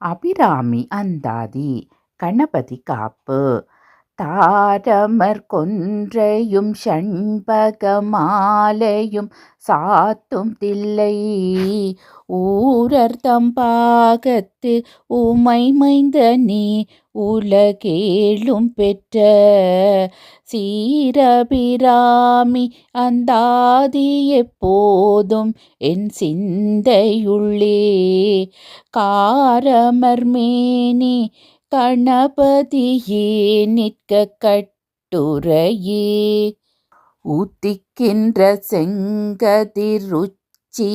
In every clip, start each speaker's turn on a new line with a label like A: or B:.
A: அபிராமி அந்தாதி. கணபதி காப்பு. தாரமர் கொன்றையும் ஷண்பகமாலையும் சாத்தும் தில்லை ஊரர்தம் பாகத்து உமை மைந்தனே உலகேழும் பெற்ற சீரபிராமி அந்தாதி எப்போதும் என் சிந்தையுள்ளே காரமர்மேனி கணபதியே நிற்க கட்டுரையே ஊத்திக்கின்ற செங்கதிருச்சி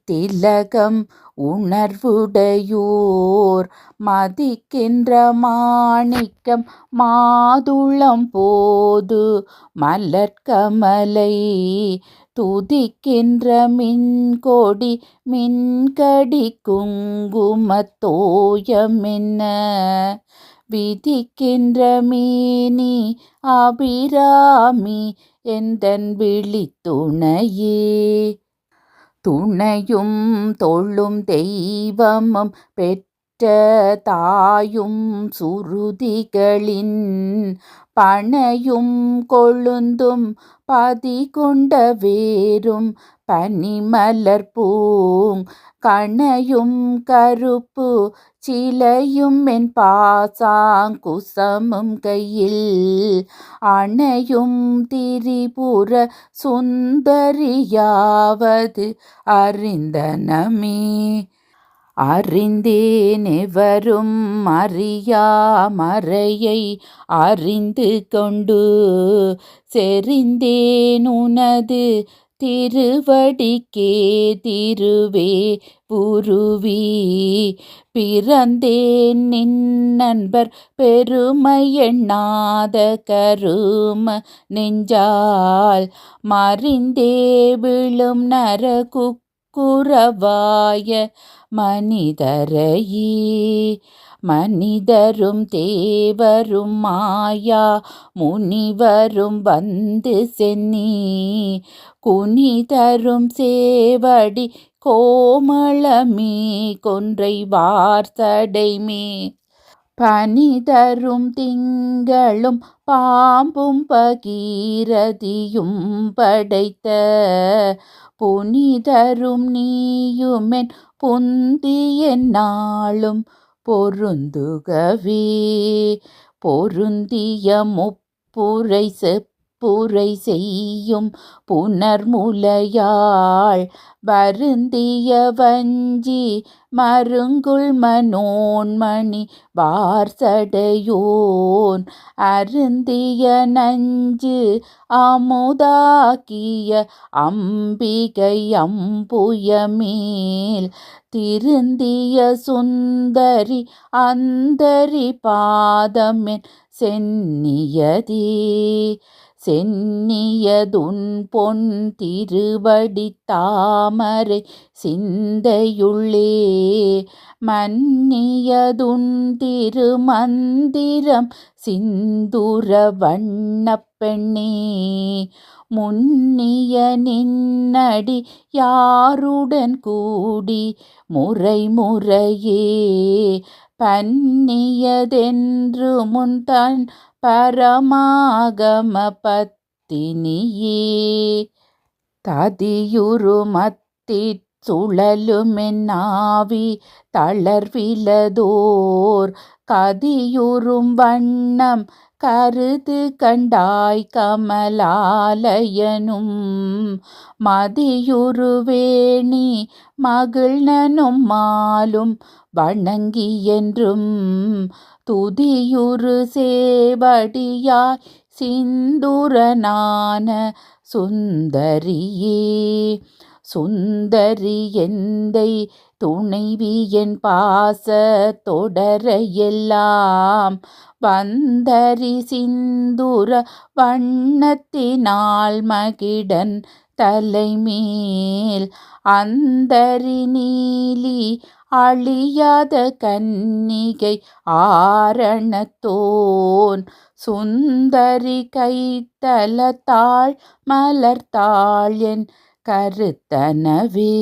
A: திலகம் உணர்வுடையோர் மதிக்கின்ற மாணிக்கம் மாதுளம் போது மலர்கமலை துதிக்கின்ற மின்கொடி மின்கடி குங்குமத்தோயமென்ன விதிக்கின்ற மீனி அபிராமி எந்தன் விழித்துணையே துணையும் தொழும் தெய்வமும் பெற்ற தாயும் சுருதிகளின் பனையும் கொழுந்தும் பதி கொண்ட வேரும் பனிமலர் பூங் கணையும் கருப்பு சிலையும் என் பாசாங்குசமும் கையில் அணையும் திரிபுர சுந்தரியாவது அறிந்தனமே அறிந்தேன் எவரும் அறியா மறையை அறிந்து கொண்டு செறிந்தேன் உனது திருவடிக்கே திருவே புருவி பிறந்தேன் நின் நண்பர் பெருமை எண்ணாத கரும நெஞ்சால் மறிந்தே விழும் நரகுக்குரவாய மனிதரையே மனிதரும் தேவரும் மாயா முனிவரும் வந்து சென்னி குனிதரும் சேவடி கோமளமே கொன்றை வார்த்தடைமே பனிதரும் திங்களும் பாம்பும் பகீரதியும் படைத்த புனிதரும் நீயுமென் புந்திய நாளும் பொருந்துகவே பொருந்திய முப்புரை செப்புரை செய்யும் புனர்முலையாள் வருந்திய வஞ்சி மருங்குள் மனோன்மணி வார்சடையோன் அருந்திய நஞ்சு அமுதாக்கிய அம்பிகை அம்புயமேல் திருந்திய சுந்தரி அந்தரி பாதமென் சென்னியதே சென்னியதுன் பொன் திருவடி தாமரை சிந்தையுள்ளே மன்னியதுன் திருமந்திரம் சிந்துர வண்ணப் பெண்ணே முன்னிய நின்னடி யாருடன் கூடி முறை முறையே பன்னியதென்று முன்தான் பரமாகம பத்தினியே ததியுரு மத்திற் சுழலுமென்னாவி தளர்விலதோர் கதியுறும் வண்ணம் கருது கண்டாய் கமலாலயனும் மதியுருவேணி மகிழ்நனும் மாலும் வணங்கி என்றும் துதியுரு சேவடியாய் சிந்துரனான சுந்தரியே சுந்தரி எந்தை துணைவியன் பாச தொடரையெல்லாம் வந்தரி சிந்துர வண்ணத்தினால் மகிடன் தலைமேல் அந்தரி நீலி அழியாத கன்னிகை ஆரணத்தோன் சுந்தரி கைத்தலத்தாள் மலர்த்தாள் என் கருத்தனவே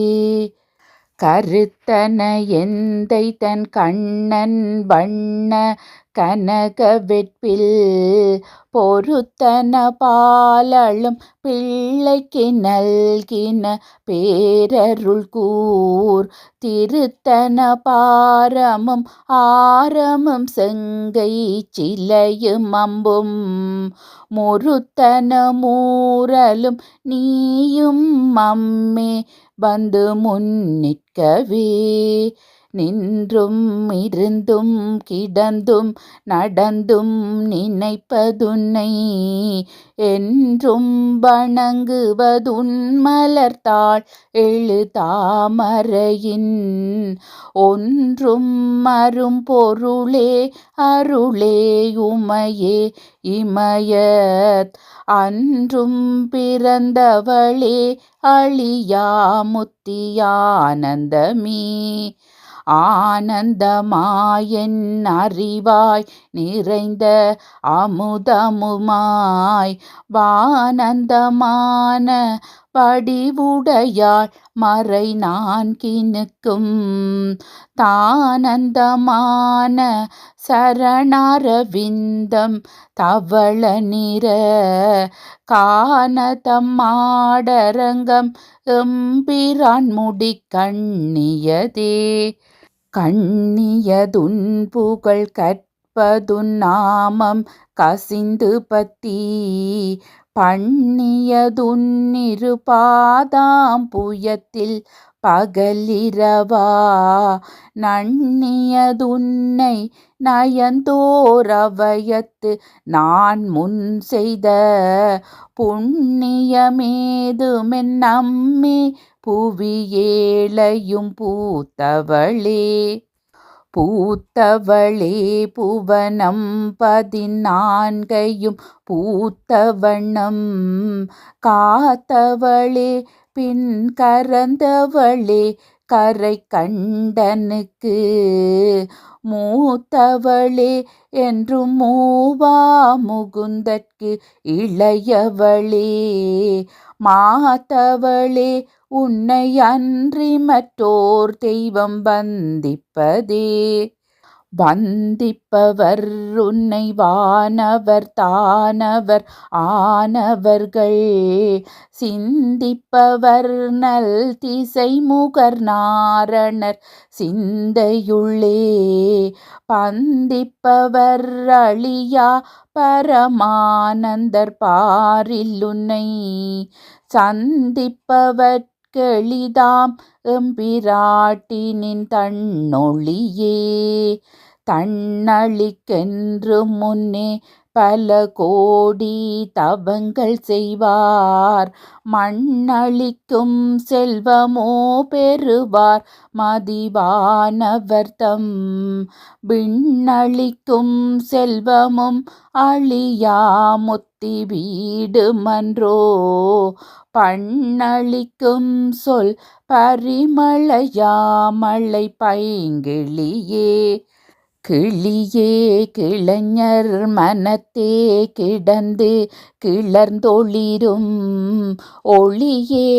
A: கருத்தன எந்தை தன் கண்ணன் வண்ண கனக வெற்பில் பொருத்தன பாலளும் பிள்ளைக்கு நல்கின பேரருள் கூர் திருத்தன பாரமும் ஆரமும் செங்கை சிலையும் அம்பும் முருத்தன மூரலும் நீயும் அம்மே வந்து முன்னிற்கவே நின்றும் இருந்தும் கிடந்தும் நடந்தும் நினைப்பதுன்னை என்றும் வணங்குவதுன் மலர்த்தாள் எழு தாமரையின் ஒன்றும் அரும் பொருளே அருளே உமையே இமயத் அன்றும் பிறந்தவளே அழியா முத்தியானந்தமே ஆனந்தமாயென் அறிவாய் நிறைந்த அமுதமுமாய் வானந்தமான வடிவுடையாள் மறை நான்கினுக்கும் தானந்தமான சரணாரவிந்தம் தவள நிற கானதம்மாடரங்கம் எம்பிரான் முடி கண்ணியதே கண்ணியதுன் புகழ் கற்பதுன் நாமம் கசிந்து பத்தி பண்ணியதுன்னிரு பாதாம் புயத்தில் பகலிரவா நண்ணியதுன்னை நயந்தோரவயத்து நான் முன் செய்த புண்ணியமேதுமென் நம்மே புவியேழையும் பூத்தவளே பூத்தவளே புவனம் 14 பூத்தவண்ணம் காத்தவளே பின் கரந்தவளே கரை கண்டனுக்கு மூத்தவளே என்றும் மூவா முகுந்தற்கு இளையவளே மாத்தவளே உன்னை அன்றி மற்றோர் தெய்வம் வந்திப்பதே வந்திப்பவர் உன்னை வானவர் தானவர் ஆனவர்கள் சிந்திப்பவர் நல் திசை முகர் நாரணர் சிந்தையுள்ளே பந்திப்பவர் அழியா பரமானந்தர் பாரில் உன்னை சந்திப்பவர்க்கெளிதாம் எம்பிராட்டினின் தன்னொளியே தன்னளிக்கென்று முன்னே பல கோடி தவங்கள் செய்வார் மண்ணளிக்கும் செல்வமோ பெறுவார் மதிவானவர்தம் விண்ணளிக்கும் செல்வமும் அழியா முத்தி வீடுமன்றோ பண்ணளிக்கும் சொல் பரிமளையாமலை பைங்கிளியே கிளியே கிளைஞர் மனத்தே கிடந்து கிளர்ந்தொளிரும் ஒளியே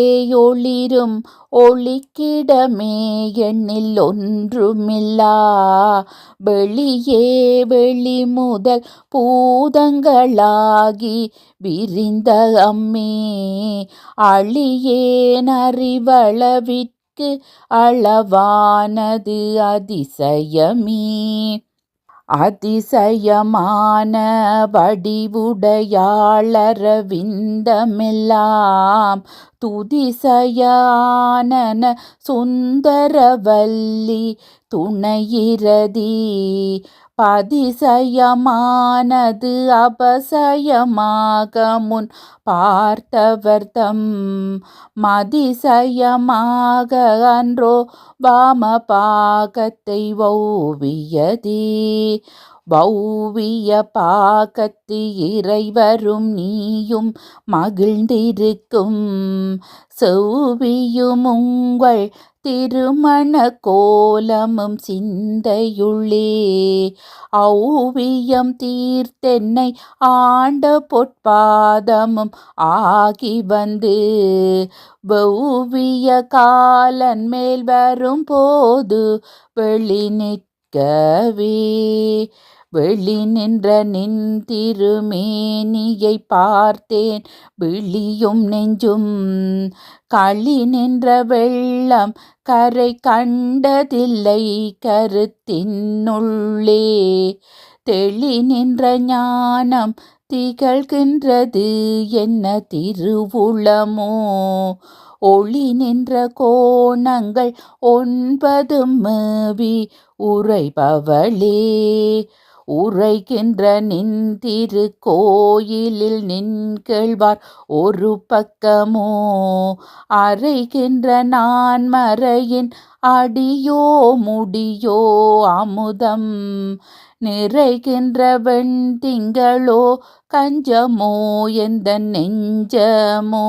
A: ஒளிரும் ஒளிக்கிடமே எண்ணில் ஒன்றுமில்லா வெளியே வெளி முதல் பூதங்களாகி விரிந்த அம்மே அழியேன் அறிவளவிற்கு அளவானது அதிசயமே அதிசயமான வடிவுடையாளரவிந்தமெல்லாம் துதிசயானன சுந்தரவல்லி துணையிரதி பதிசயமானது அபசயமாக முன் பார்த்தவர்தம் மதிசயமாக அன்றோ வாமபாகத்தை வௌவியதே வௌவிய பாகத்து இறைவரும் நீயும் மகிழ்ந்திருக்கும் செவ்வியும் உங்கள் திருமண கோலமும் சிந்தையுள்ளே ஔவியம் தீர்த்தென்னை ஆண்ட பொற்பாதமும் ஆகி வந்து வெவ்விய காலன் மேல் வரும் போது வெளி நிற்கவே வெளி நின்ற நின் திருமேனியை பார்த்தேன் விழியும் நெஞ்சும் களி நின்ற வெள்ளம் கரை கண்டதில்லை கருத்தினுள்ளே தெளி நின்ற ஞானம் திகழ்கின்றது என்ன திருவுளமோ ஒளி நின்ற கோணங்கள் 9 மேவி உரைபவளே உரைக்கின்ற நின் திருக்கோயிலில் நின்கேள்வார் ஒரு பக்கமோ அறைகின்ற நான் மறையின் அடியோ முடியோ அமுதம் நிறைகின்ற வெண்திங்களோ கஞ்சமோ எந்த நெஞ்சமோ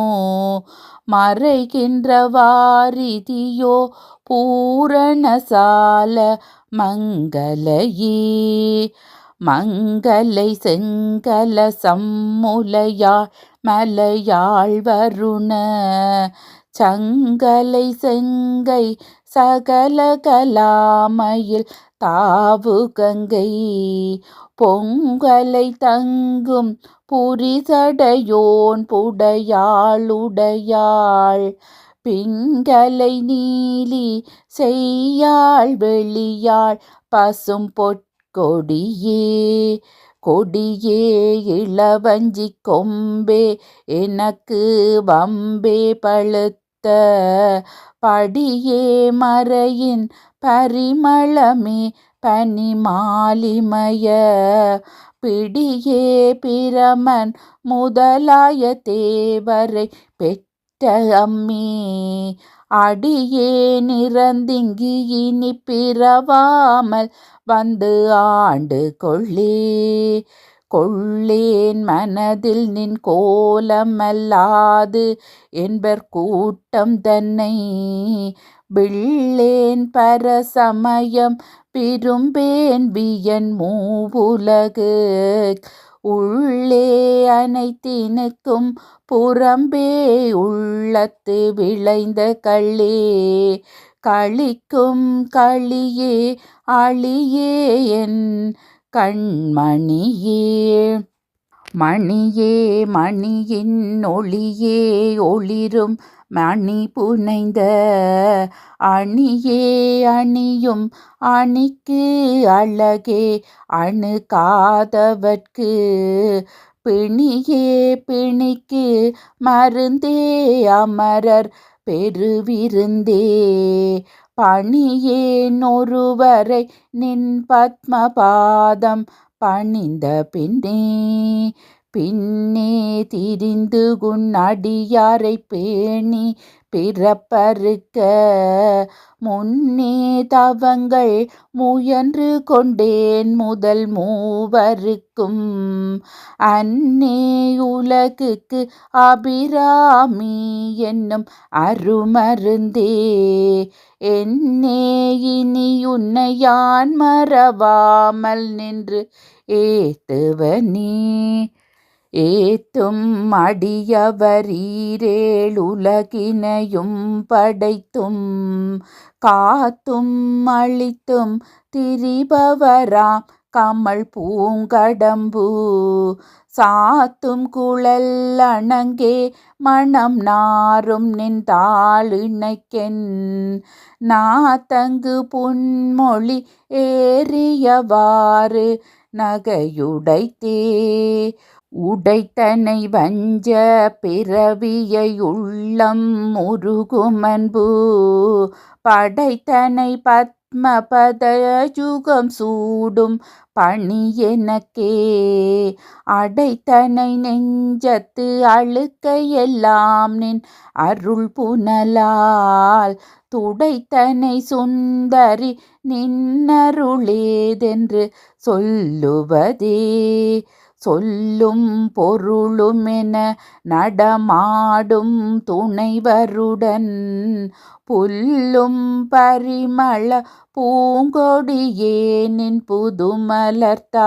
A: மறைகின்ற வாரிதியோ பூரணசால மங்கலையே மங்கலை செங்கல சம்முலையாள் மலையாள் வருண சங்கலை செங்கை சகல கலாமையில் தாவு கங்கை பொங்கலை தங்கும் புரிசடையோன் புடையாளுடையாள் பிங்கலை நீலி செய்யாள் வெளியாள் பசும் பொற்கொடியே கொடியே இளவஞ்சி கொம்பே எனக்கு வம்பே பழுத்த படியே மறையின் பரிமளமே பனிமாலிமய பிடியே பிரமன் முதலாய தேவரை பெற்ற அம்மி அடியே நிறந்திங்கு இனி பிறவாமல் வந்து ஆண்டு கொள்ளேன் மனதில் நின் கோலமல்லாது என்பர் கூட்டம் தன்னை விள்ளேன் பரசமயம் விரும்பேன் வியன் மூவுலகு உள்ளே அனைத்தினுக்கும் புறம்பே உள்ளத்து விளைந்த கள்ளே களிக்கும் களியே அழியே என் கண்மணியே மணியே மணியின் ஒளியே ஒளிரும் மணி புனைந்த அணியே அணியும் அணிக்கு அழகே அணுகாதவர்க்கு பிணியே பிணிக்கு மருந்தே அமரர் பெருவிருந்தே பணியேன் ஒருவரை நின் பத்மபாதம் பணிந்த பின்னே திரிந்து குன் அடியாரை பேணி பிறப்பறுக்க முன்னே தவங்கள் முயன்று கொண்டேன் முதல் மூவருக்கும் அன்னே உலகுக்கு அபிராமி என்னும் அருமருந்தே என்னே இனி உன்னை யான் மறவாமல் நின்று ஏத்துவனே ஏத்தும் அடியவரீரேழுலகினையும் படைத்தும் காத்தும் அளித்தும் திரிபவராம் கமல் பூங்கடம்பு சாத்தும் குழல் அணங்கே மணம் நாரும் நின் தாளிணைக்கென் நாத்தங்கு புன்மொழி ஏறியவாறு நகையுடைத்தே உடைத்தனை வஞ்ச பிறவியை உள்ளம் முருகுமன்பு படைத்தனை பத்மபத யுகம் சூடும் பணி எனக்கே அடைத்தனை நெஞ்சத்து அழுக்கையெல்லாம் நின் அருள் புனலால் துடைத்தனை சுந்தரி நின்னருளேதென்று சொல்லுவதே சொல்லும் பொருளுமென நடமாடும் துணைவருடன் புல்லும் பரிமள பூங்கொடியே நின் புதுமலர்த்தாள்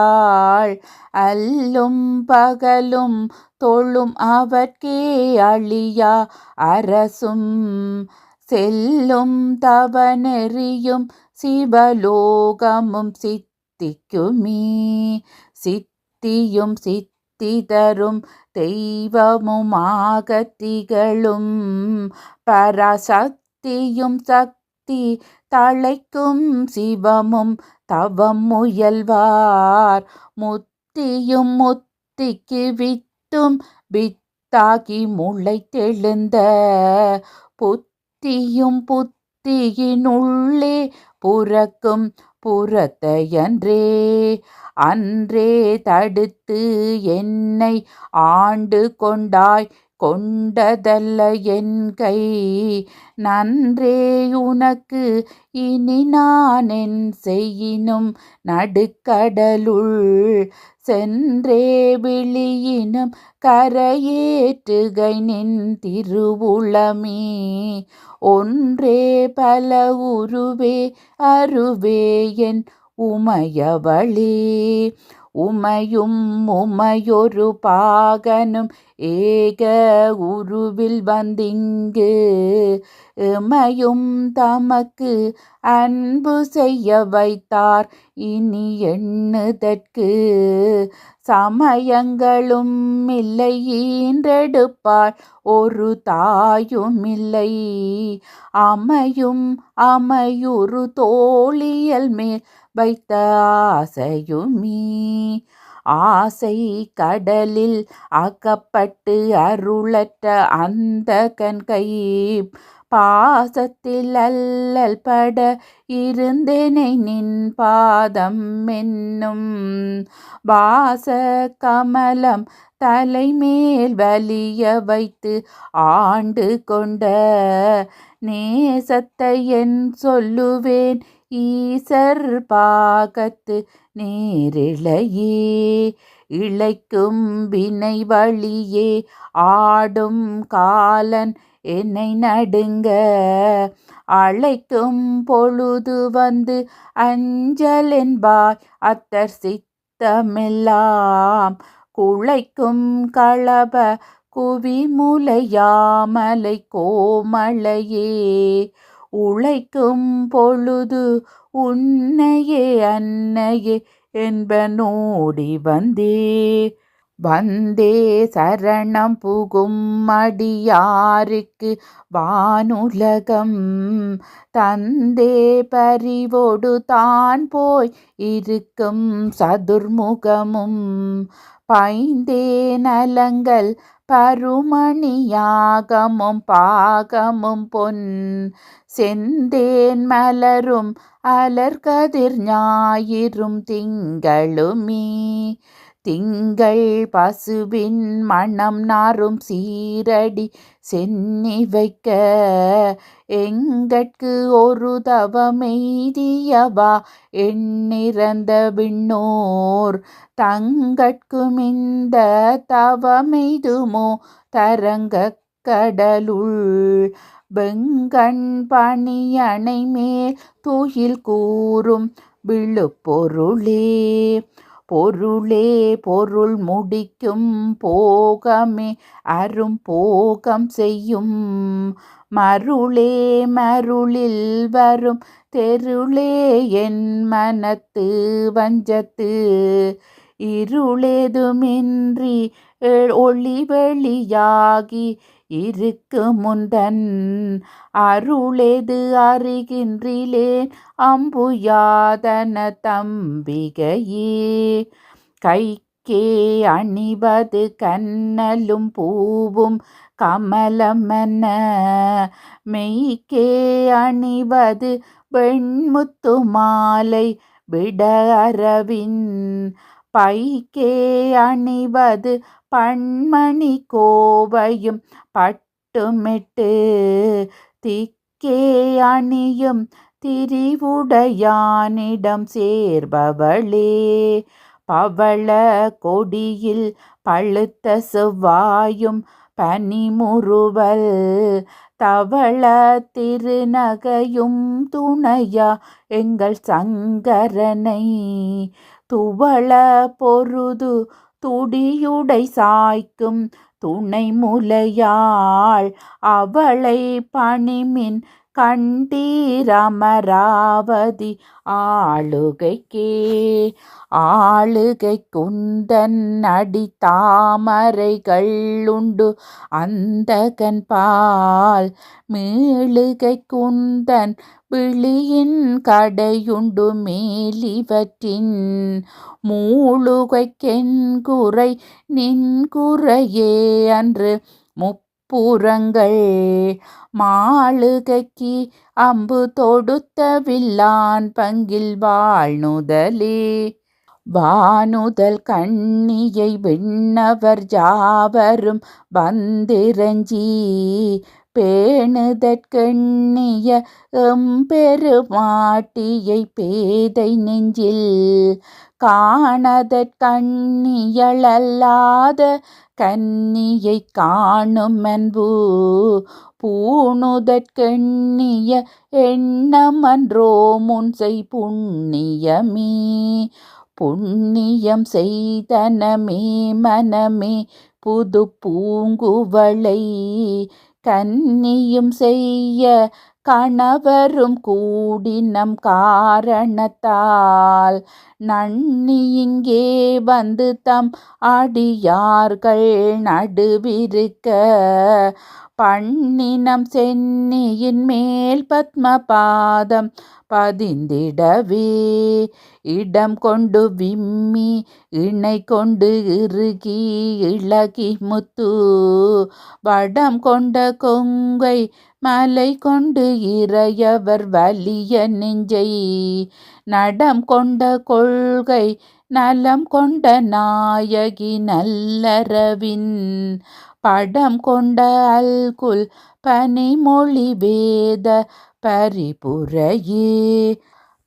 A: அல்லும் பகலும் தொழும் அவர்க்கே அழியா அரசும் செல்லும் தவநெறியும் சிவலோகமும் சித்திக்குமே. சித்தியும் சித்தி தரும் தெய்வமுமாக திகழும் பராசக்தியும் சக்தி தழைக்கும் சிவமும் தவம் முயல்வார் முத்தியும் முத்திக்கு வித்தும் வித்தாகி முளைத்தெழுந்த புத்தியும் புத்தியினுள்ளே புறக்கும் புறத்தையன்றே அன்றே தடுத்து என்னை ஆண்டு கொண்டாய் கொண்டதல்ல என் கை நன்றே உனக்கு இனி நான் என் செய்யினும் நடுக்கடலுள் சென்றே விழியினும் கரையேற்றுகை நின் திருவுளமே ஒன்றே பல உருவே அருவே என் உமையவளே உமையும் உமையொரு பாகனும் ஏக உருவில் வந்திங்கு எமையும் தமக்கு அன்பு செய்ய வைத்தார் இனி எண்ணுதற்கு சமயங்களும் இல்லை ஈன்றெடுப்பாள் ஒரு தாயும் இல்லை அமையும் அமையுறு தோழியல் மேல் வைத்த ஆசையுமே ஆசை கடலில் அகப்பட்டு அருளற்ற அந்த கண்கை பாசத்தில் அல்லல் பட இருந்தேனை நின் பாதம் என்னும் வாச கமலம் தலைமேல் வலிய வைத்து ஆண்டு கொண்ட நேசத்தை என் சொல்லுவேன் ஈசர் பாகத்து நேரிழையே இழைக்கும் வினை வழியே ஆடும் காலன் என்னை நடுங்க அழைக்கும் பொழுது வந்து அஞ்சல் என்பாய் அத்தர் சித்தமெல்லாம் குழைக்கும் களப குவிமுலையாமலை கோமளையே உழைக்கும் பொழுது உன்னையே அன்னையே என்பனோடி வந்தே சரணம் புகும் அடியாருக்கு வானுலகம் தந்தே பரிவோடு தான் போய் இருக்கும் சதுர்முகமும் பைந்தே நலங்கள் பருமணியாகமும் பாகமும் பொன் செந்தேன் மலரும் அலர்கதிர் ஞாயிறும் திங்களுமே திங்கள் பசுவின் மணம் நாரும் சீரடி சென்னி வைக்க எங்கட்கு ஒரு தவமெய்தியவா எண்ணிறந்த விண்ணோர் தங்கட்கும் இந்த தவமெய்துமோ தரங்க கடலுள் வெங்கண் பணியணை மேல் துயில் கூறும் விழுப்பொருளே பொருளே பொருள் முடிக்கும் போகமே அரும் போகம் செய்யும் மருளே மருளில் வரும் தெருளே என் மனத்து வஞ்சத்து இருளேதுமின்றி ஒளி வெளியாகி இருக்கு முந்தன் அருளேது அறிகின்றிலேன் அம்புயாதன தம்பிகையே கைக்கே அணிவது கண்ணலும் பூவும் கமலமென மெய்க்கே அணிவது வெண்முத்து மாலை விட அரவின் பைக்கே அணிவது பண்மணி கோவையும் பட்டுமெட்டு திக்கே அணியும் திரிவுடையானிடம் சேர்பவளே பவள கொடியில் பழுத்த செவ்வாயும் பனிமுறுவல் தவள திருநகையும் துணையா எங்கள் சங்கரனை துவள பொருது துடியுடை சாய்க்கும் துணை முலையாள் அவளை பணிமின் கண்டீரமராவதி ஆளுகைக்கே ஆளுகை குந்தன் அடி தாமரைகள் உண்டு அந்தகன் பால் மீளுகை குந்தன் விழியின் கடையுண்டு மேலிவற்றின் மூளுகைக்கென்குறை நின்குறையே அன்று முப்புறங்கள் மாளுகைக்கு அம்பு தொடுத்த வில்லான் பங்கில் வாழ்நுதலே வானுதல் கண்ணியை விண்ணவர் யாவரும் வந்திரஞ்சி பேணுதற்கெண்ணிய எம்பெருமாட்டியை பேதை நெஞ்சில் காணதற்கண்ணியளல்லாத கன்னியை காணும் அன்பு பூணுதற்கெண்ணிய எண்ணமன்றோ முன்செய் புண்ணியமே புண்ணியம் செய்தனமே மனமே புது பூங்குவளை கன்னியும் செய்ய கணவரும் கூடினம் காரணத்தால் நன்னி இங்கே வந்து தம் அடியார்கள் நடுவிருக்க பண்ணினம் சென்னியின் மேல் பத்மபாதம் பதிந்திடவே இடம் கொண்டு விம்மி இணை கொண்டு இறுகி இளகி முத்து வடம் கொண்ட கொங்கை மலை கொண்டு இறையவர் வலிய நெஞ்சை நடம் கொண்ட கொள்கை நலம் கொண்ட நாயகி நல்லறவின் படம் கொண்ட அல்குல் பனிமொழி வேத பரிபுரையே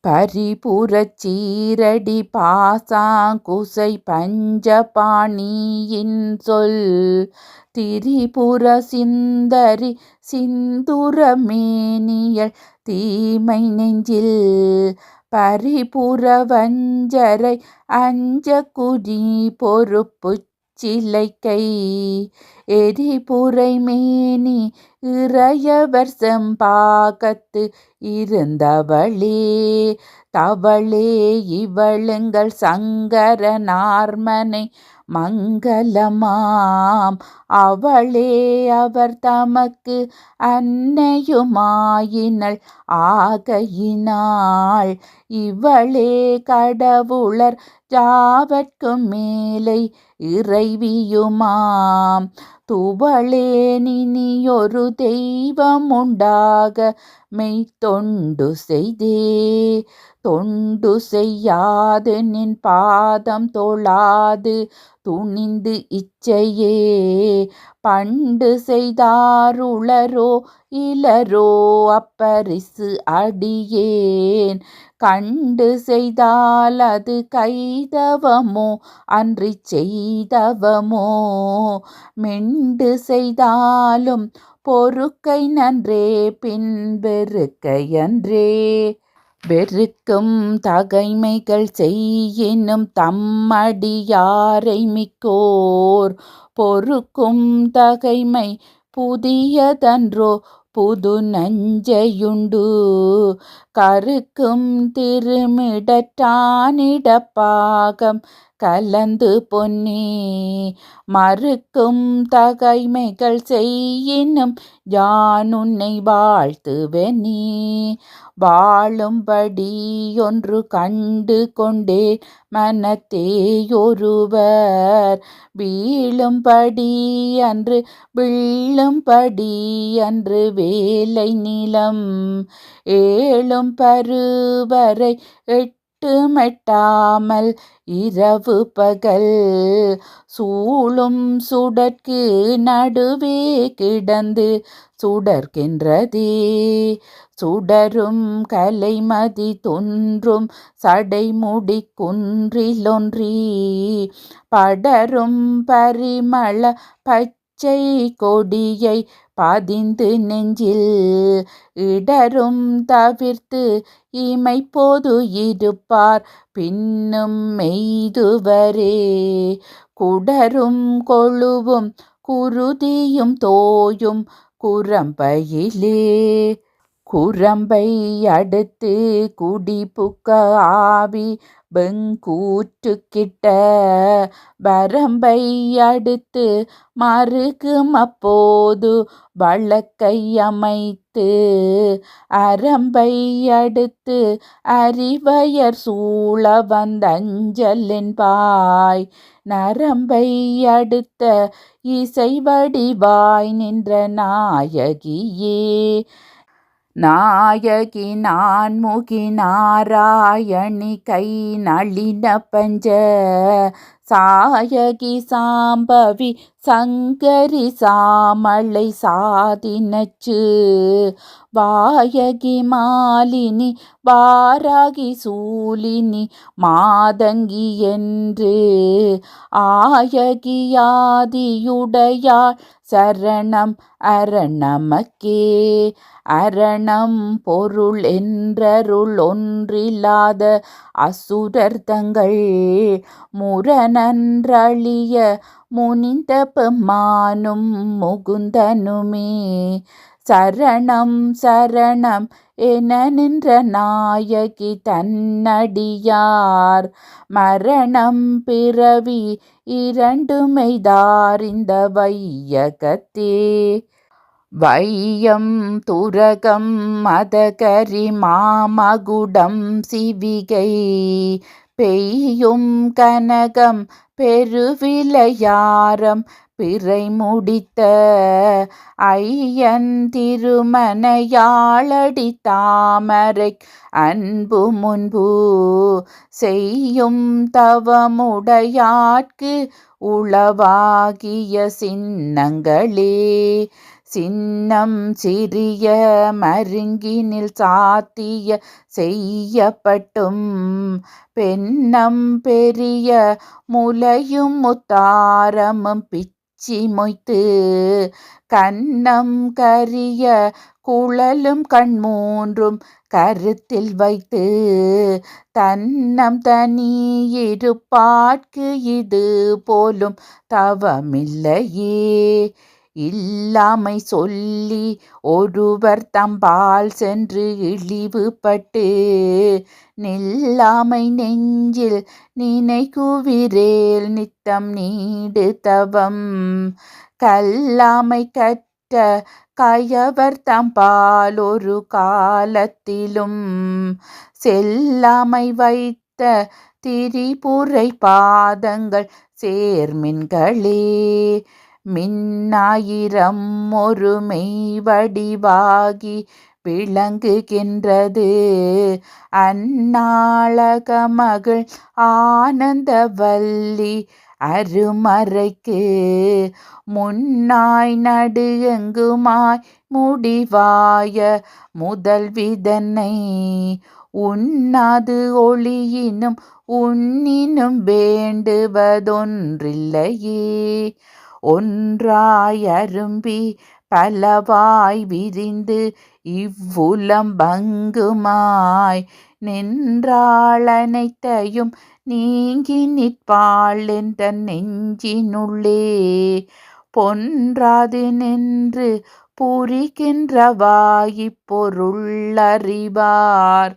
A: பரிபுரச் சீரடி பாசாங்குசை பஞ்சபாணியின் சொல் திரிபுர சிந்தரி சிந்துர மேனியல் தீமை நெஞ்சில் பரிபுர வஞ்சரை அஞ்ச குறி பொறுப்பு சிலைக்கை எரிபுரை மேனி இறையவர் செம்பாகத்து இருந்தவளே தவளே இவளுங்கள் சங்கரனார்மனை மங்களமாம் அவளே அவர் தமக்கு அன்னையுமாயினள் ஆகையினாள் இவளே கடவுளர் யாவர்க்கும் மேலை இறைவியுமாம் துவளே நினியொரு தெய்வம் உண்டாக மெய் தொண்டு செய்தே தொண்டு செய்யாது நின் பாதம் தொழாது துணிந்து இச்சையே பண்டு செய்தாருளரோ இலரோ அப்பரிசு அடியேன் கண்டு செய்தால் அது கைதவமோ அன்றி செய்தவமோ மெண்டு செய்தாலும் பொறுக்கை நன்றே பின் வெறுக்கையன்றே வெறுக்கும் தகைமைகள் செய்யினும் தம்மடியாரை மிக்கோர் பொறுக்கும் தகைமை புதியதன்றோ புது நஞ்சையுண்டு கருக்கும் திருமிடற்றானிடப்பாகம் கலந்து பொன்னே மறுக்கும் தகைமைகள் செய்யினும் யான் உன்னை வாழ்த்துவனே வாழும்படி ஒன்று கண்டு கொண்டே மனத்தேயொருவர் வீழும்படி அன்று விழும்படி அன்று வேலை நிலம் ஏழும் பருவரை மட்டுமெட்டாமல் இரவு பகல் சூழும் சுடற்கு நடுவே கிடந்து சுடர்கின்றதே. சுடரும் கலைமதி தொன்றும் சடைமுடி குன்றிலொன்றி படரும் பரிமள பச்சை கொடியை பதிந்து நெஞ்சில் இடரும் தவிர்த்து இமைப்போது இருப்பார் பின்னும் மெய்துவரே. குடரும் கொழுவும் குருதியும் தோயும் குரம்பையிலே குரம்பை அடுத்து குடிபுக்க ஆவி வெங்கூற்று கிட்ட வரம்பை அடுத்து மறுகும் அப்போது வழக்கை அமைத்து அரம்பை அடுத்து அறிவயர் சூழ வந்தஞ்சலின்பாய் நரம்பை அடுத்த இசை வடிவாய் நின்ற நாயகியே. நாயகி நான்முகி நாராயணி கை நளின பஞ்ச சாயகி சாம்பவி சங்கரி சாமளை சாதினச்சு வாயகி மாலினி வாராகி சூலினி மாதங்கி என்று ஆயகியாதியுடையாள் சரணம் அரணமக்கே. அரணம் பொருள் என்றருள் ஒன்றில்லாத அசுரர் தங்கள் முரணன்றழிய முனிந்த பெம்மானும் முகுந்தனுமே. சரணம் சரணம் என நின்ற நாயகி தன்னடியார் மரணம் பிறவி இரண்டுமெய்தார் இந்த வையகத்தே. வையம் துரகம் மதகரி மாமகுடம் சிவிகை பெய்யும் கனகம் பெருவிளையாரம் பிறை முடித்த ஐயன் திருமனையாளடி தாமரை அன்பு முன்பு செய்யும் தவமுடையாட்கு உளவாகிய சின்னங்களே. சின்னம் சிறிய மருங்கினில் சாத்திய செய்யப்பட்டும் பென்னம் பெரிய முலையும் முத்தாரமும் பிச்சி மொய்த்து கன்னம் கரிய குழலும் கண்மூன்றும் கருத்தில் வைத்து தன்னம் தனியிருப்பாட்கு இது போலும் தவமில்லையே. இல்லாமை சொல்லி ஒருவர் தம்பால் சென்று இழிவுபட்டு நில்லாமை நெஞ்சில் நினைக்குவிரேல் நித்தம் நீடு தவம் கல்லாமை கற்ற கயவர் தம்பால் ஒரு காலத்திலும் செல்லாமை வைத்த திரிபுரை பாதங்கள் சேர்மின்களே. மின்னாயிரம் ஒரு மெய்வடிவாகி விளங்குகின்றது அந்நாளக மகள் ஆனந்தவல்லி அருமறைக்கு முன்னாய் நடு எங்குமாய் முடிவாய முதல்விதனை உண்ணாது ஒளியினும் உன்னினும் வேண்டுவதொன்றில்லையே. ஒன்றாய் அரும்பி பலவாய் விரிந்து இவ்வுலம் பங்குமாய் நின்றாளனைத்தையும் நீங்கி நிற்பாள் என்ற நெஞ்சினுள்ளே பொன்றாது நின்று புரிகின்றவாயிப் பொருளறிவார்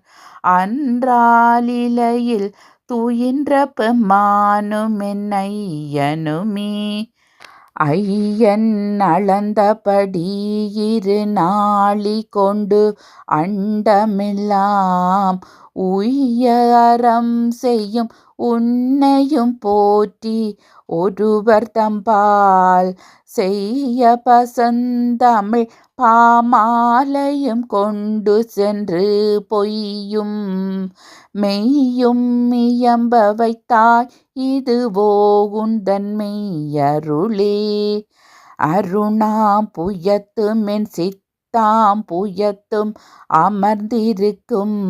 A: அன்றாலிலையில் துயின்ற பெம்மானும் என்னையனுமே. ஐயன் அளந்தபடி இரு நாளி கொண்டு அண்டமெல்லாம் உய்ய அறம் செய்யும் உன்னையும் போற்றி ஒருவர் தம்பால் செய்ய பசந்தமிழ் பாமாலையும் கொண்டு சென்று பொய்யும் மெய்யும் இயம்ப வைத்தாய் இதுவோ உந்தன் மெய்யருளே. அருணாம் புயத்துமென் சித்தாம் புயத்தும் அமர்ந்திருக்கும்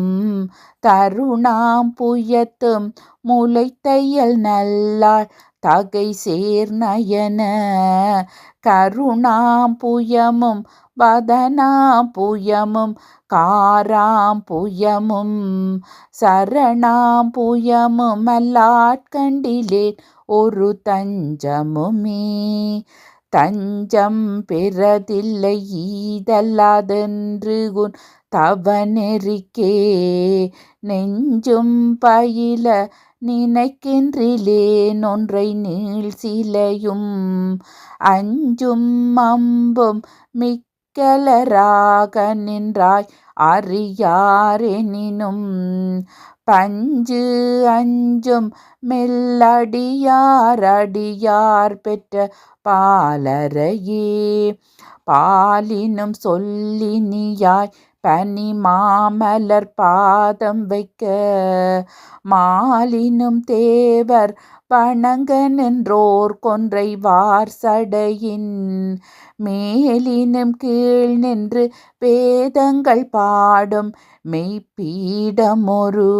A: தருணாம் புயத்தும் முளைத்தையல் நல்லாள் தகை சேர்நயன கருணாம் புயமும் வதனாம் புயமும் காராம் புயமும் சரணாம் புயமும் அல்லாட்கண்டிலேன் ஒரு தஞ்சமுமே. தஞ்சம் பெறதில்லை ஈதல்லாதென்று உன் தவநெறிக்கே நெஞ்சும் பயில நினைக்கின்றிலேன் ஒன்றை நீள் சிலையும் அஞ்சும் அம்பும் மிக்கலராக நின்றாய் அறியாரெனினும் பஞ்சு அஞ்சும் மெல்லடியார் அடியார் பெற்ற பாலரையே. பாலினும் சொல்லினியாய் பனி மாமலர் பாதம் வைக்க மாலினும் தேவர் வணங்க நின்றோர் கொன்றை வார்சடையின் மேலினும் கீழ் நின்று வேதங்கள் பாடும் மெய்ப்பீடமொரு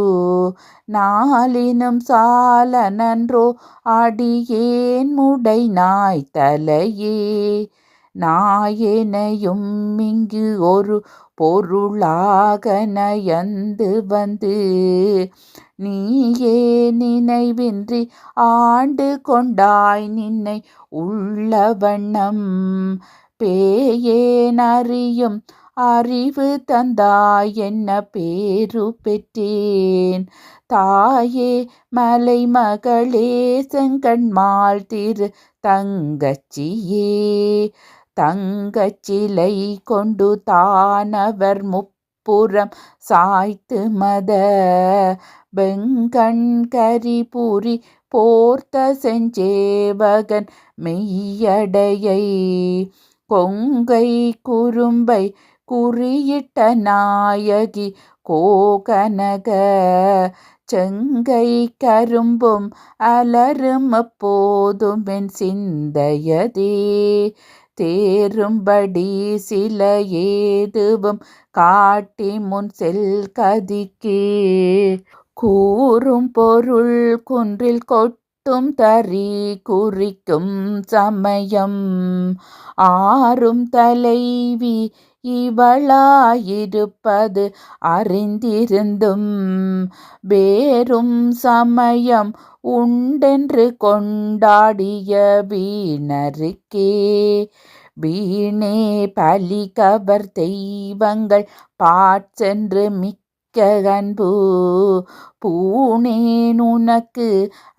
A: நாளினும் சால நன்றோ அடியேன் முடை நாய் தலையே. நாயேனையும் இங்கு ஒரு பொருளாக நயந்து வந்து நீயே நினைவின்றி ஆண்டு கொண்டாய் நின்னை உள்ள வண்ணம் பேயேன் அறியும் அறிவு தந்தாய் என்ன பேரு பெற்றேன் தாயே மலை மகளே செங்கண்மாள் திரு தங்கச்சியே. தங்கச்சிலை கொண்டு தானவர் முப்புறம் சாய்த்து மத வெங்கண் கரிபுரி போர்த்த செஞ்சேவகன் மெய்யடையை கொங்கை குறும்பை குறியிட்ட நாயகி கோகனக செங்கை கரும்பும் அலரும் அப்போதும் என் சிந்தையதே. தேரும்படி சில ஏதுவும் காட்டி முன் செல் கதிக்கே கூறும் பொருள் குன்றில் கொட்டும் தறி குறிக்கும் சமயம் ஆறும் தலைவி இவளாயிருப்பது அறிந்திருந்தும் வேறும் சமயம் உண்டென்று கொண்டாடிய வீணருக்கே. வீணே பலி கவர் தெய்வங்கள் பாற்சென்று மிக்க அன்பு பூணேன் உனக்கு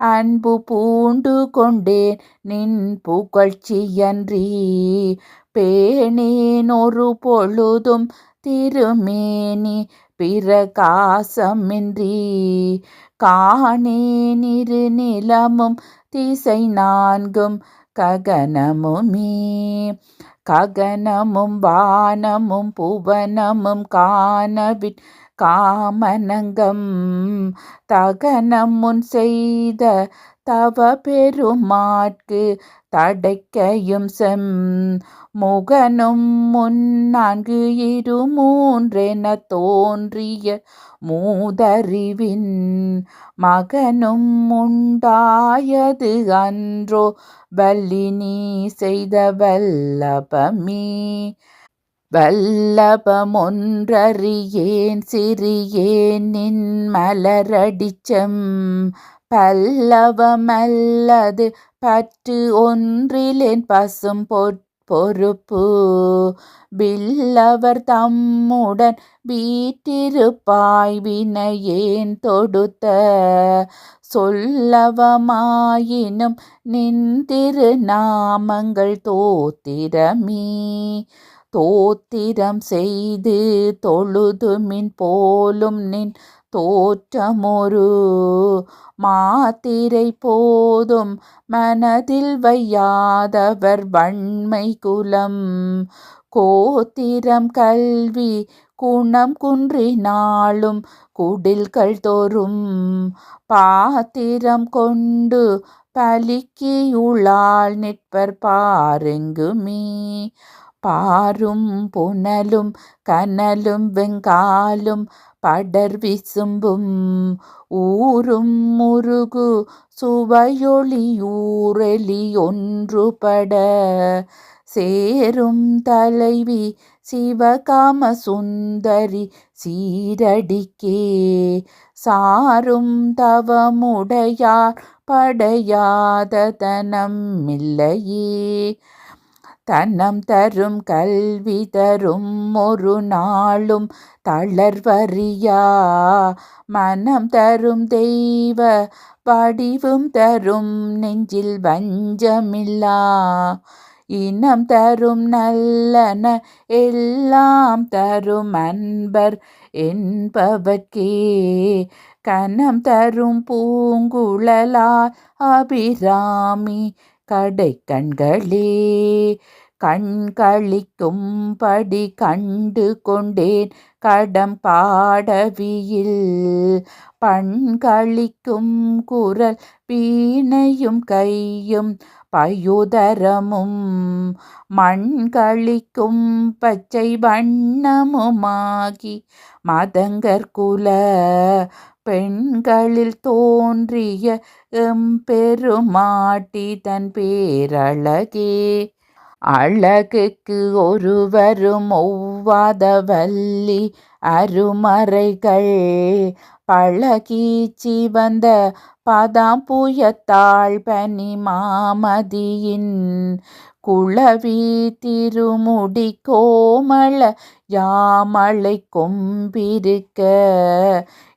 A: அன்பு பூண்டு கொண்டேன் நின் புகழ்ச்சியன்றி பேணேன் ஒரு பொழுதும் திருமேனி பிரகாசமின்றி காணேன் இரு நிலமும் திசை நான்கும் ககனமுமே. ககனமும் வானமும் புவனமும் காணவிற் காமனங்கம் தகனம் முன் செய்த தவ பெருமாட்கு தடைக்கையும் செம் முகனும் முன் 4 2 3 என தோன்றிய மூதறிவின் மகனும் உண்டாயது அன்றோ வல்லினி செய்த வல்லபமே. வல்லபமொன்றறியேன் சிறியேன் நின் மலரடிச்சம் பல்லவமல்லது பற்று ஒன்றிலேன் பசும் பொறுப்பு வில்லவர் தம்முடன் வீற்றிருப்பாய் வினையேன் தொடுத்த சொல்லவமாயினும் நின் திருநாமங்கள் தோத்திரமே. தோத்திரம் செய்து தொழுதுமின் போலும் நின் தோற்றமொரு மாத்திரை போதும் மனதில் வையாதவர் வன்மை குலம் கோத்திரம் கல்வி குணம் குன்றினாலும் குடில்கள் தோறும் பாத்திரம் கொண்டு பலிக்கியுளால் நிற்பர் பாரெங்குமே. பாரும் புனலும் கனலும் வெங்காலும் படர் விசும்பும் ஊரும் முருகு சுவையொளி ஊரெலி ஒன்றுபட சேரும் தலைவி சிவகாம சுந்தரி சீரடிக்கே சாரும் தவமுடையார் படையாத தனமில்லையே. தன்னம் தரும் கல்வி தரும் ஒரு நாளும் தளர்வறியா மனம் தரும் தெய்வ வடிவும் தரும் நெஞ்சில் வஞ்சமில்லா இனம் தரும் நல்லன எல்லாம் தரும் அன்பர் என்பவர்க்கே கனம் தரும் பூங்குழலார் அபிராமி கடை கண்களே. கண்களிக்கும்படி கண்டு கொண்டேன் கடம் பாடவியில் பண்களிக்கும் குரல் வீணையும் கையும் பயுதரமும் மண்களிக்கும் பச்சை வண்ணமுமாகி மதங்கற்குல பெண்களில் தோன்றிய எம்பெருமாட்டி தன் பேரழகே. அழகுக்கு ஒருவரும் ஒவ்வாத வள்ளி அருமறைகள் பழகி சிவந்த பதாம்புயத்தாள் பனி மாமதியின் குளவி திருமுடி கோமள யாமலை கொம்பிருக்க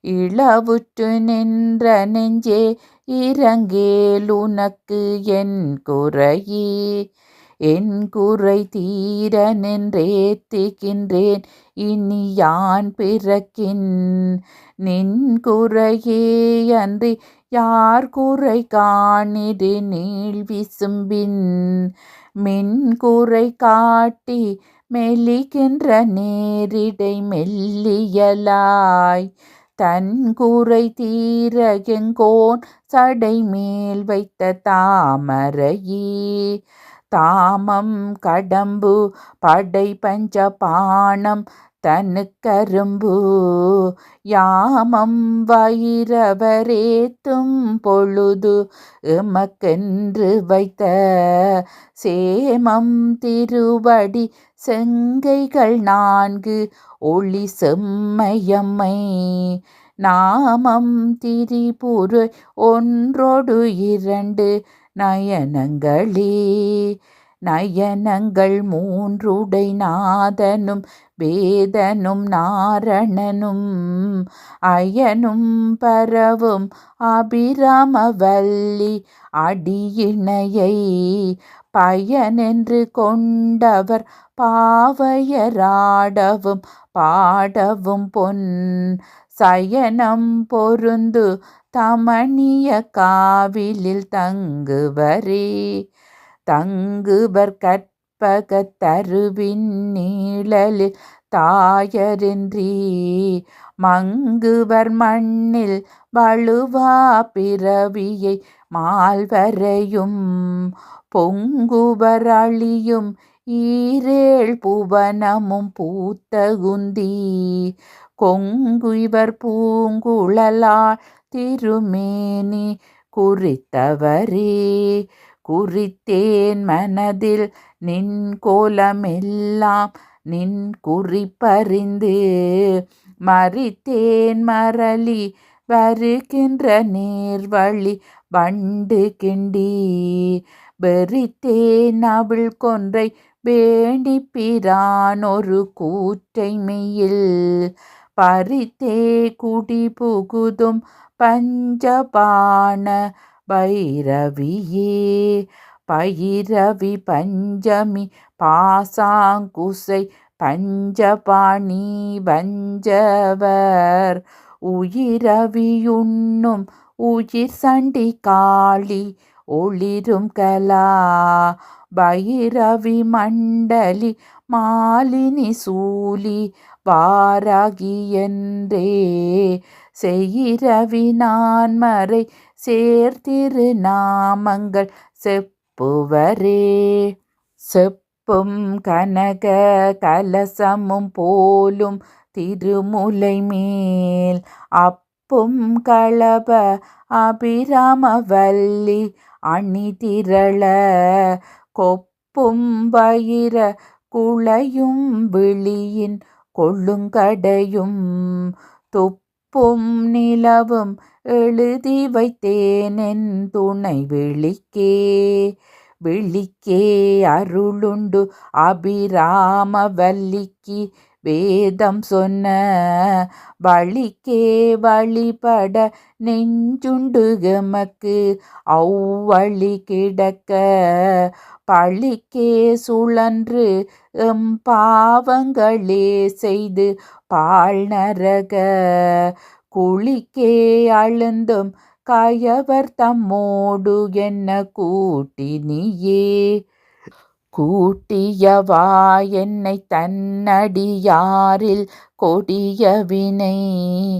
A: இளவுற்று நின்ற நெஞ்சே இரங்கேலுனக்கு என் குறையே. என் குறை தீர நின்றேத்திக்கின்றேன் இனி யான் பிறக்கின் நின் குறையே அன்றி யார் குறை காணிடு நீள் விசும்பின் மின் குறை காட்டி மெலிகின்ற நேரிடை மெல்லியலாய் தன் குறை தீர எங்கோன் சடை மேல் வைத்த தாமரையே. தாமம் கடம்பு படை பஞ்ச பாணம் தனுக்கரும்பு யாமம் வைரவரேத்தும் பொழுது எமக்கென்று வைத்த சேமம் திருவடி செங்கைகள் 4 ஒளி செம்மையம்மை நாமம் திரிபுரை ஒன்றொடு 2 நயனங்களே. நயனங்கள் 3 நாதனும் வேதனும் நாரணனும் அயனும் பரவும் அபிராமவல்லி அடியிணையை பயனென்று கொண்டவர் பாவையராடவும் பாடவும் பொன் சயனம் பொருந்து தமணிய காவிலில் தங்குவரே. தங்குவர் கற்பகத் தருவின் நீழலில் தாயரின்றி மங்குவர் மண்ணில் வழுவா பிறவியை மால்வரையும் பொங்குவர் அழியும் ஈரேழ் புவனமும் பூத்தகுந்தி கொங்குவர் பூங்குழலார் திருமேனி குறித்தவரே. குறித்தேன் மனதில் நின் கோலமெல்லாம் நின் குறிப்பறிந்து மறித்தேன் மரளி வருகின்ற நேர்வழி வண்டு கிண்டி வெறித்தேன் அவிழ் கொன்றை வேண்டி பிரான் ஒரு கூற்றை மெய்யில் பறித்தே குடி புகுதும் பஞ்சபாண பைரவியே. பைரவி பஞ்சமி பாசாங்குசை பஞ்சபாணி வஞ்சவர் உயிரவியுண்ணும் உயிர் சண்டி காளி ஒளிரும் கலா பைரவி மண்டலி மாலினி சூலி வாராகி என்றே செய்ரவி நான்மறை சேர்த்திரு நாமங்கள் செப்புவரே. செப்பும் கனக கலசமும் போலும் திருமுலை மேல் அப்பும் களப அபிராமவல்லி அணி திரள கொப்பும் வயிர குளையும் விழியின் கொள்ளுங்கடையும் துப்பும் நிலவும் எழுதி வைத்தேனென் துணை விழிக்கே அருளுண்டு அபிராமவல்லிக்கு வேதம் சொன்ன வழிக்கே வழிபட நெஞ்சுண்டு எமக்கு அவ்வழி கிடக்க பழிக்கே சுழன்று பாவங்களே செய்து பாழ்நரக குழிக்கே அழுந்தும் கயவர் தம்மோடு என்ன கூட்டியவா என்னை தன்னடியாரில் கொடிய வினை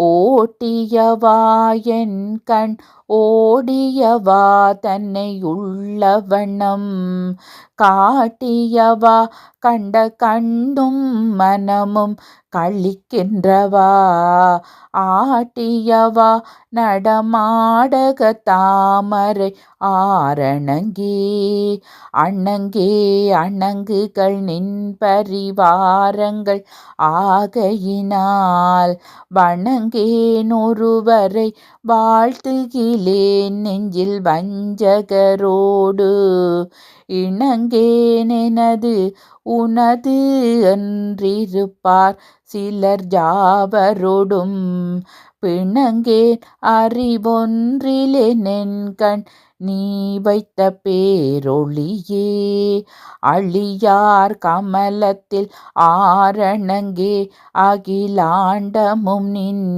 A: ஓட்டியவா என் கண் ஓடியவா தன்னை உள்ளவண்ணம் காட்டியவா கண்ட கண்ணும் மனமும் கழிக்கின்றவா ஆட்டியவா நடமாடக தாமரை அணங்கே அணங்குகள் நின் பரிவாரங்கள் ஆகையினால் வணங்கேன் ஒருவரை வாழ்த்துகிலேன் நெஞ்சில் வஞ்சகரோடு இணங்கேன் எனது உனது என்றிருப்பார் சிலர் ஜாவரோடும் பிணங்கேன் அறிவொன்றிலேன் கண் நீ வைத்த பேரொளியே அழியார் கமலத்தில் ஆரணங்கே அகிலாண்டமும் நின்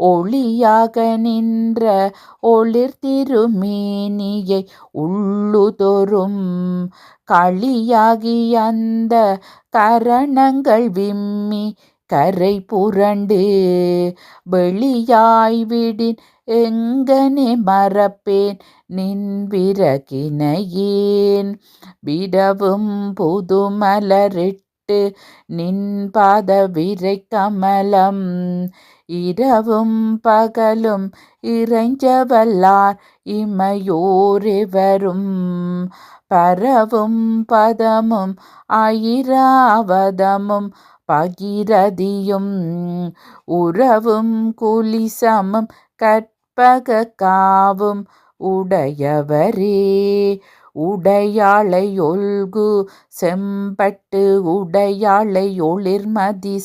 A: ஒளியாக நின்ற ஒளிர் திருமேனியை உள்ளுதொறும் களியாகி அந்த கரணங்கள் விம்மி கரை புரண்டு வெளியாய்விடின் எங்கனே மறப்பேன் நின் விரகினையேன் விடவும் புதுமலரிட்டு நின் பாத விரை கமலம் இரவும் பகலும் இறைஞ்சவல்லார் இமையோரெவரும் பரவும் பதமும் ஐராவதமும் பகிரதியும் உறவும் குலிசமும் கற்பக காவும் உடையவரே உடையாளை ஒல்கு செம்பட்டு உடையாளை ஒளிர்மதி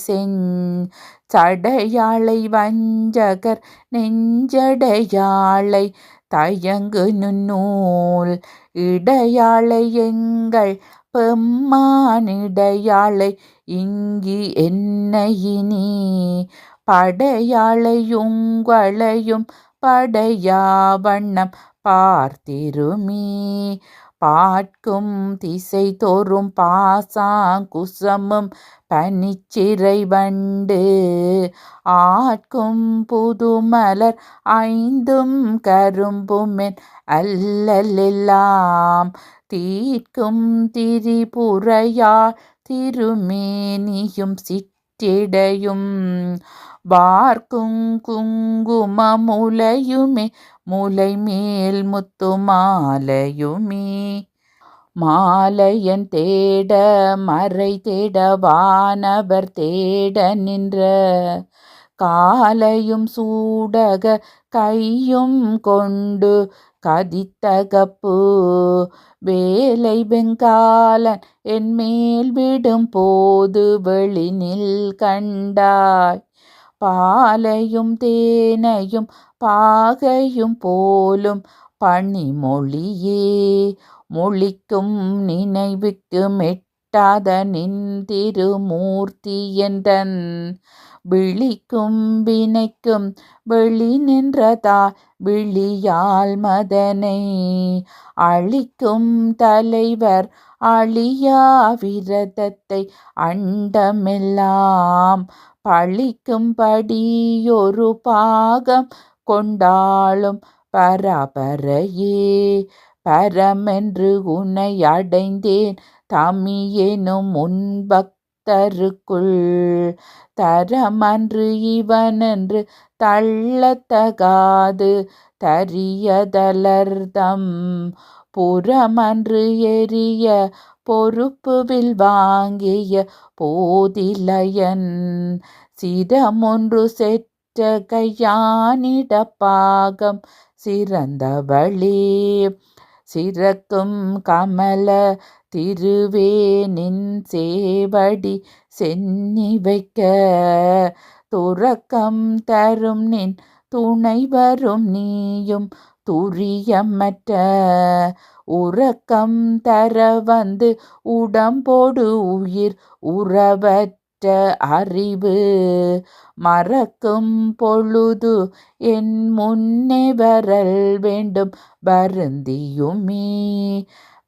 A: சடையாளை வஞ்சகர் நெஞ்சடையாளை தயங்கு நுண்ணூல் இடையாளை எங்கள் பெம்மானிடையாளை இங்கி என்னையினி படையாளையுங்களையும் படையா வண்ணம் பார்த்திருமீ பாட்கும் திசை தோறும் பாசாங்குசமும் பனிச்சிறை வண்டு ஆட்கும் புதுமலர் ஐந்தும் கரும்புமென் அல்லலெல்லாம் தீர்க்கும் திரிபுரையார் திருமேனியும் சிற்றிடையும் வார்க்கும் குங்குமமுலையுமே முலை மேல் முத்து மாலையுமே மாலையன் தேட மறை தேட வானவர் தேட நின்ற காலையும் சூடக கையும் கொண்டு கதித்தகப்பு வேலை வெங்காலன் என் மேல் விடும் போது வெளினில் கண்டாய் பாலையும் தேனையும் பாகையும் போலும் பனிமொழியே மொழிக்கும் நினைவுக்கு மெட்ட எட்டாத நின் திருமூர்த்தி என்றன் விழிக்கும் வினைக்கும் வெளி நின்றதா விழியால் மதனை அழிக்கும் தலைவர் அழியா விரதத்தை அண்டமெல்லாம் பழிக்கும்படியொரு பாகம் கொண்டாளும் பரபரையே பரமென்று உன்னை அடைந்தேன் தமியெனும் முன்பக்தருக்குள் தரமன்று இவனென்று தள்ளத்தகாது தரியதலர்தம் புறமன்று எரிய பொறுப்புவில் வாங்கிய போதிலையன் சிரமொன்று செற்ற கையானிடப்பாகம் சிறந்தவளே சிறக்கும் கமல திருவே நின் சேவடி சென்னி வைக்க துறக்கம் தரும் நின் துணை வரும் நீயும் துரியமற்ற உறக்கம் தர வந்து உடம்போடு உயிர் உறவற்ற அறிவு மறக்கும் பொழுது என் முன்னே வரல் வேண்டும் வருந்தியுமே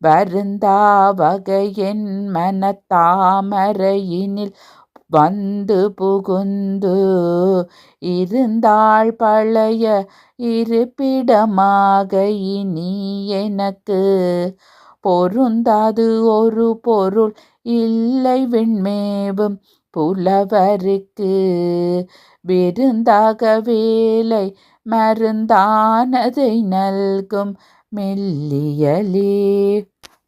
A: வருந்தா வகையென் மனத்தாமரையினில் வந்து புகுந்து இருந்தாள் பழைய இருப்பிடமாக இனி எனக்கு பொருந்தாது ஒரு பொருள் இல்லை விண்மேவும் புலவருக்கு விருந்தாக வேலை மருந்தானதை நல்கும் மெல்லியலே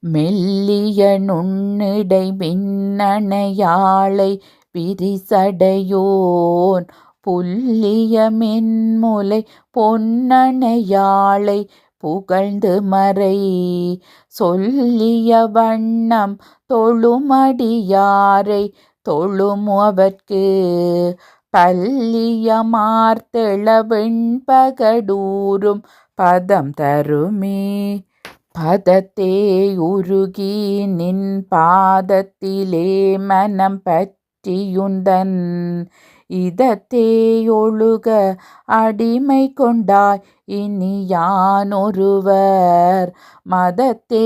A: மெல்லிய நுண்ணிடை மின்னணையாளை விரிசடையோன் புல்லிய மென்முலை பொன்னணையாளை புகழ்ந்து மறை சொல்லிய வண்ணம் தொழுமடியாரை தொழுமுவர்க்கு பல்லிய மார்த்தெள வெண்பகடூரும் பதம் தருமே பதத்தே உருகி நின் பாதத்திலே மனம் பற்றியுந்தன் இதத்தே ஒழுக அடிமை கொண்டாய் இனி யானொருவர் மதத்தே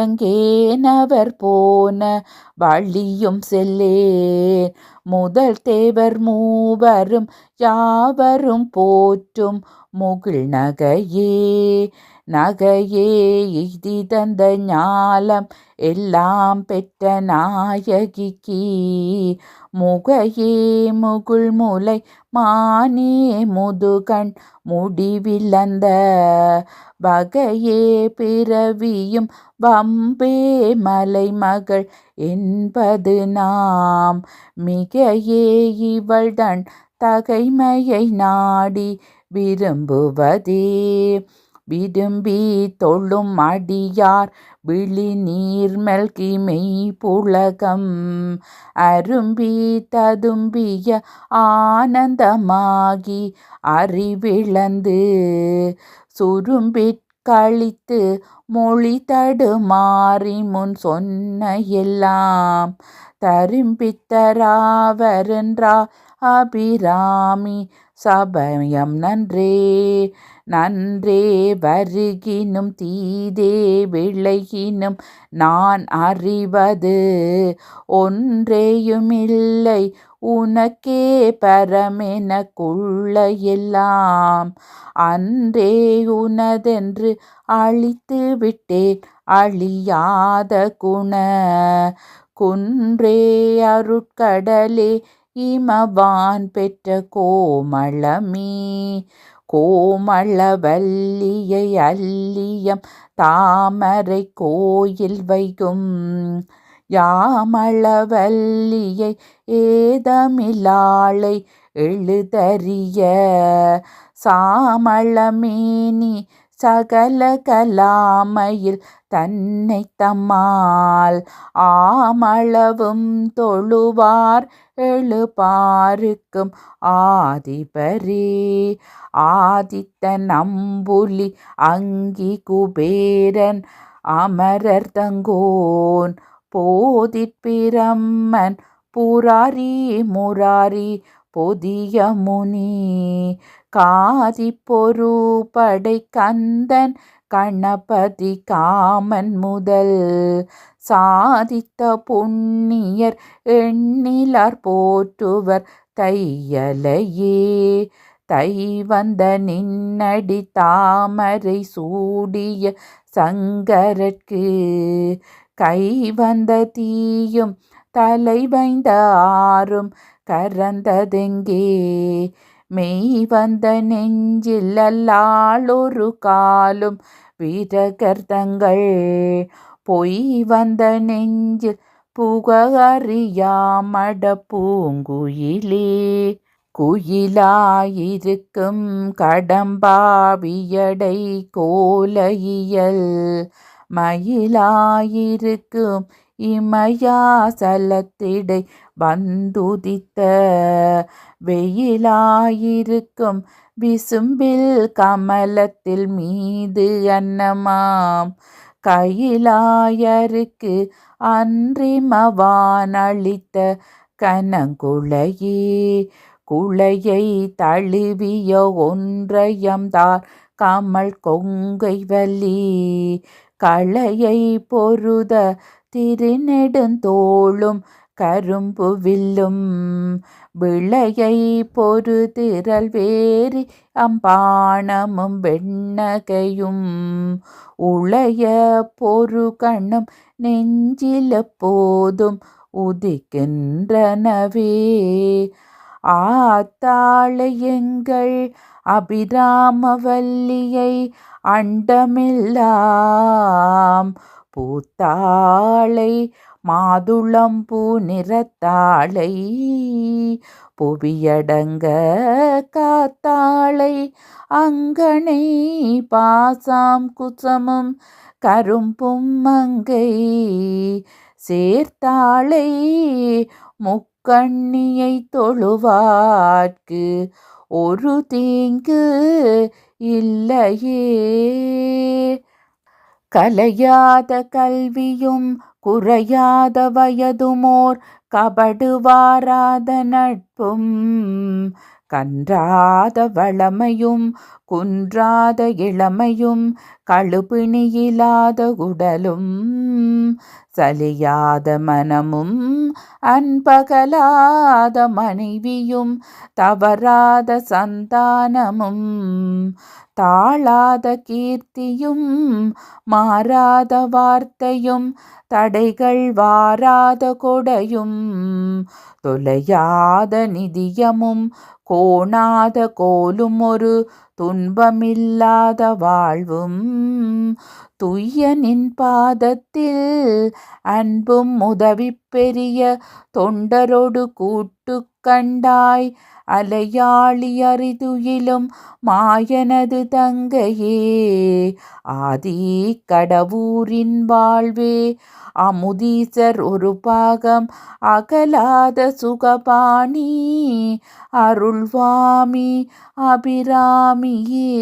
A: மதிமயங்கேனவர் போன வழியும் செல்லேன் முதல் தேவர் மூவரும் யாவரும் போற்றும் முகில் நகையே நகையே இதி தந்த ஞாலம் எல்லாம் பெற்ற நாயகிக்கு முகையே முகுள் முலை மானியே முதுகண் முடிவிலந்த வகையே பிறவியும் வம்பே மலைமகள் என்பது நாம் மிகையே இவள்தன் தகைமையை நாடி விரும்புவதே விரும்பி தொழும் அடியார் விழி நீர்மல்கி மெய்ப்புலகம் அரும்பி ததும்பிய ஆனந்தமாகி அறிவிழந்து சுரும்பிற் கழித்து மொழி தடுமாறி முன் சொன்ன எல்லாம் தரும்பித்தராவரென்றா அபிராமி சபயம் நன்றே நன்றே வருகினும் தீதே விளைகினும் நான் அறிவது ஒன்றேயுமில்லை உனக்கே பரமெனக்குள்ள எல்லாம் அன்றே உனதென்று அழித்து விட்டேன் அழியாத குண குன்றே அருட்கடலே இமவான் பெற்ற கோமளமே கோமளவல்லியை அல்லியம் தாமரை கோயில் வைகும் யாமளவல்லியை ஏதமிலாளை எழுதறிய சாமளமேனி சகல கலாமையில் தன்னை தம்மால் ஆமளவும் தொழுவார் எழுபாருக்கும் ஆதிபரே ஆதித்தன் அம்புலி அங்கி குபேரன் அமரர் தங்கோன் போதிற்பிரம்மன் புராரி முராரி பொதிய முனி காதிப்பொரு படை கந்தன் கணபதி காமன் முதல் சாதித்த புண்ணியர் எண்ணிலார் போற்றுவர் தையலையே தை வந்த நின்னடி தாமரை சூடிய சங்கரற்கு கை வந்த தீயும் தலை வைந்த ஆறும் கரந்ததெங்கே மெய் வந்த நெஞ்சில் அல்லாளொரு காலும் விரகர்தங்கள் பொய் வந்த நெஞ்சில் புக அறியாமட பூங்குயிலே குயிலாயிருக்கும் கடம்பாவியடை கோலையியல் மயிலாயிருக்கும் இமயாசலத்திடை வந்துதித்த வெயிலாயிருக்கும் விசும்பில் கமலத்தில் மீது அன்னமாம் கையிலாயருக்கு அன்றிமவான் அளித்த கனங்குளையே குளையை தழுவிய ஒன்றையம்தார் கமல் கொங்கை வலி களையை பொருத திருநெடுந்தோளும் கரும்பு வில்லும் விளையை பொருதிரல் வேரி அம்பாணமும் வெண்ணகையும் உளைய பொரு கண்ணும் நெஞ்சில போதும் உதிக்கின்றனவே ஆத்தாளை எங்கள் அபிராமவல்லியை அண்டமெல்லாம் பூத்தாளை மாதுளம்பூ நிறத்தாளை புவியடங்க காத்தாளை அங்கனை பாசாம் குசமும் கரும்பும் மங்கை சேர்த்தாளை முக்கண்ணியை தொழுவார்க்கு ஒரு தீங்கு இல்லையே கலையாத கல்வியும் குறையாத வயதுமோர் கபடு வாராத நட்பும் கன்றாத வளமையும் குன்றாத இளமையும் கழுபிணியில்லாத உடலும் சலியாத மனமும் அன்பகலாத மனைவியும் தவறாத சந்தானமும் தாழாத கீர்த்தியும் மாறாத வார்த்தையும் தடைகள் வாராத கொடையும் தொலையாத நிதியமும் கோணாத கோலும் ஒரு துன்பமில்லாத வாழ்வும் துய்யனின் பாதத்தில் அன்பும் உதவி பெரிய தொண்டரோடு கூட்டு கண்டாய் அலையாளி அறிதுயிலும் மாயனது தங்கையே ஆதி கடவுரின் வாழ்வே அமுதீசர் ஒரு பாகம் அகலாத சுகபாணி அருள்வாமி அபிராமியே.